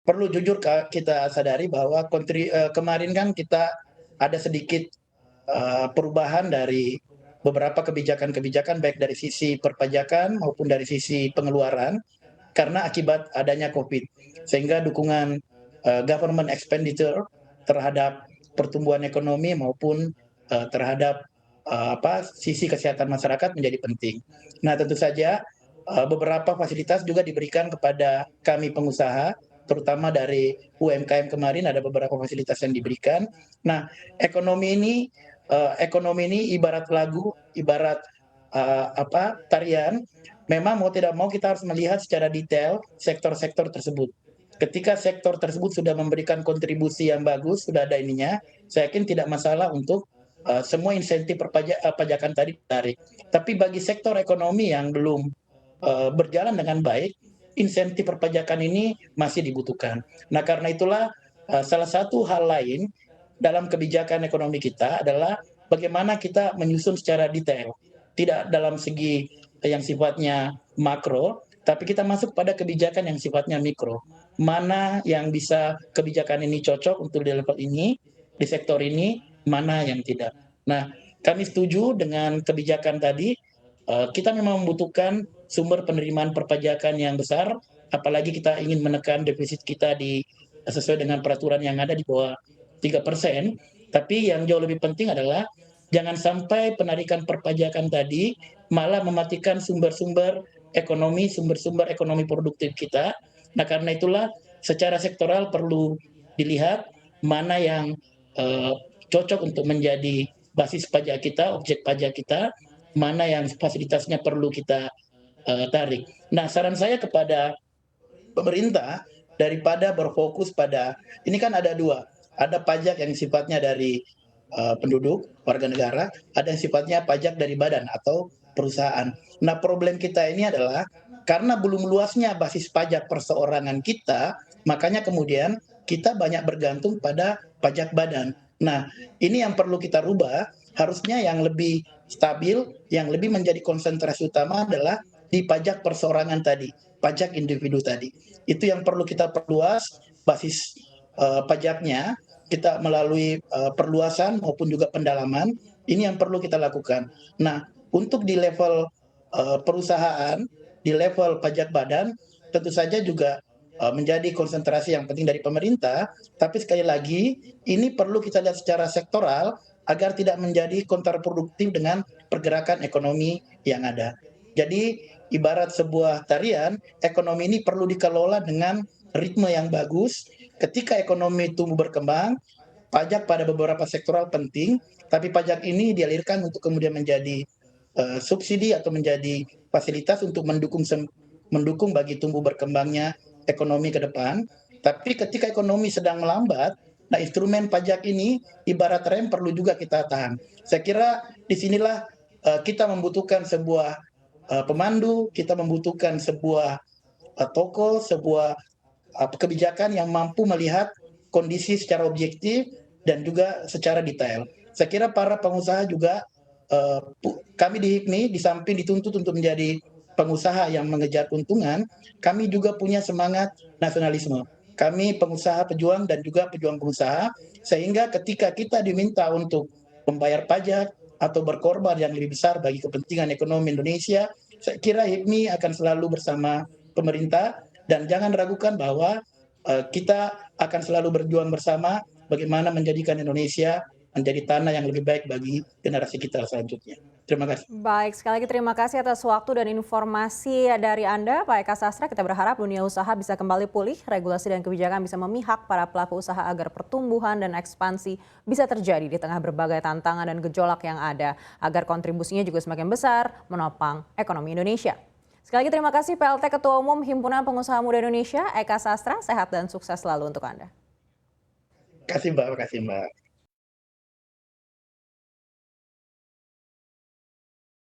perlu jujur kita sadari bahwa kemarin kan kita ada sedikit perubahan dari beberapa kebijakan-kebijakan baik dari sisi perpajakan maupun dari sisi pengeluaran karena akibat adanya COVID. Sehingga dukungan government expenditure terhadap pertumbuhan ekonomi maupun terhadap sisi kesehatan masyarakat menjadi penting. Nah, tentu saja beberapa fasilitas juga diberikan kepada kami pengusaha, terutama dari UMKM kemarin ada beberapa fasilitas yang diberikan. Nah, ekonomi ini ibarat lagu, ibarat tarian. Memang mau tidak mau kita harus melihat secara detail sektor-sektor tersebut. Ketika sektor tersebut sudah memberikan kontribusi yang bagus, sudah ada ininya, saya yakin tidak masalah untuk semua insentif pajakan tadi ditarik. Tapi bagi sektor ekonomi yang belum berjalan dengan baik, insentif perpajakan ini masih dibutuhkan. Nah, karena itulah salah satu hal lain dalam kebijakan ekonomi kita adalah bagaimana kita menyusun secara detail. Tidak dalam segi yang sifatnya makro, tapi kita masuk pada kebijakan yang sifatnya mikro. Mana yang bisa kebijakan ini cocok untuk di level ini, di sektor ini, mana yang tidak. Nah, kami setuju dengan kebijakan tadi. Kita memang membutuhkan sumber penerimaan perpajakan yang besar, apalagi kita ingin menekan defisit kita sesuai dengan peraturan yang ada di bawah 3%. Tapi yang jauh lebih penting adalah jangan sampai penarikan perpajakan tadi malah mematikan sumber-sumber ekonomi produktif kita. Nah, karena itulah secara sektoral perlu dilihat mana yang eh, cocok untuk menjadi basis pajak kita, objek pajak kita, mana yang fasilitasnya perlu kita tarik. Nah, saran saya kepada pemerintah daripada berfokus pada ini kan ada dua, ada pajak yang sifatnya dari penduduk warga negara, ada yang sifatnya pajak dari badan atau perusahaan. Nah, problem kita ini adalah karena belum luasnya basis pajak perseorangan kita, makanya kemudian kita banyak bergantung pada pajak badan. Nah, ini yang perlu kita rubah, harusnya yang lebih stabil, yang lebih menjadi konsentrasi utama adalah di pajak perseorangan tadi, pajak individu tadi. Itu yang perlu kita perluas basis pajaknya, kita melalui perluasan maupun juga pendalaman, ini yang perlu kita lakukan. Nah, untuk di level perusahaan, di level pajak badan, tentu saja juga menjadi konsentrasi yang penting dari pemerintah, tapi sekali lagi ini perlu kita lihat secara sektoral agar tidak menjadi kontraproduktif dengan pergerakan ekonomi yang ada. Jadi ibarat sebuah tarian, ekonomi ini perlu dikelola dengan ritme yang bagus. Ketika ekonomi tumbuh berkembang, pajak pada beberapa sektoral penting, tapi pajak ini dialirkan untuk kemudian menjadi subsidi atau menjadi fasilitas untuk mendukung bagi tumbuh berkembangnya ekonomi ke depan. Tapi ketika ekonomi sedang melambat, nah instrumen pajak ini ibarat rem perlu juga kita tahan. Saya kira disinilah kita membutuhkan sebuah pemandu, kita membutuhkan sebuah toko, sebuah kebijakan yang mampu melihat kondisi secara objektif dan juga secara detail. Saya kira para pengusaha juga, kami di HIPMI di samping dituntut untuk menjadi pengusaha yang mengejar keuntungan, kami juga punya semangat nasionalisme. Kami pengusaha pejuang dan juga pejuang pengusaha, sehingga ketika kita diminta untuk membayar pajak atau berkorban yang lebih besar bagi kepentingan ekonomi Indonesia, saya kira HIPMI akan selalu bersama pemerintah dan jangan ragukan bahwa kita akan selalu berjuang bersama bagaimana menjadikan Indonesia menjadi tanah yang lebih baik bagi generasi kita selanjutnya. Terima kasih. Baik, sekali lagi terima kasih atas waktu dan informasi dari Anda, Pak Eka Sastra. Kita berharap dunia usaha bisa kembali pulih, regulasi dan kebijakan bisa memihak para pelaku usaha agar pertumbuhan dan ekspansi bisa terjadi di tengah berbagai tantangan dan gejolak yang ada, agar kontribusinya juga semakin besar menopang ekonomi Indonesia. Sekali lagi terima kasih PLT Ketua Umum Himpunan Pengusaha Muda Indonesia, Eka Sastra. Sehat dan sukses selalu untuk Anda. Terima kasih Mbak.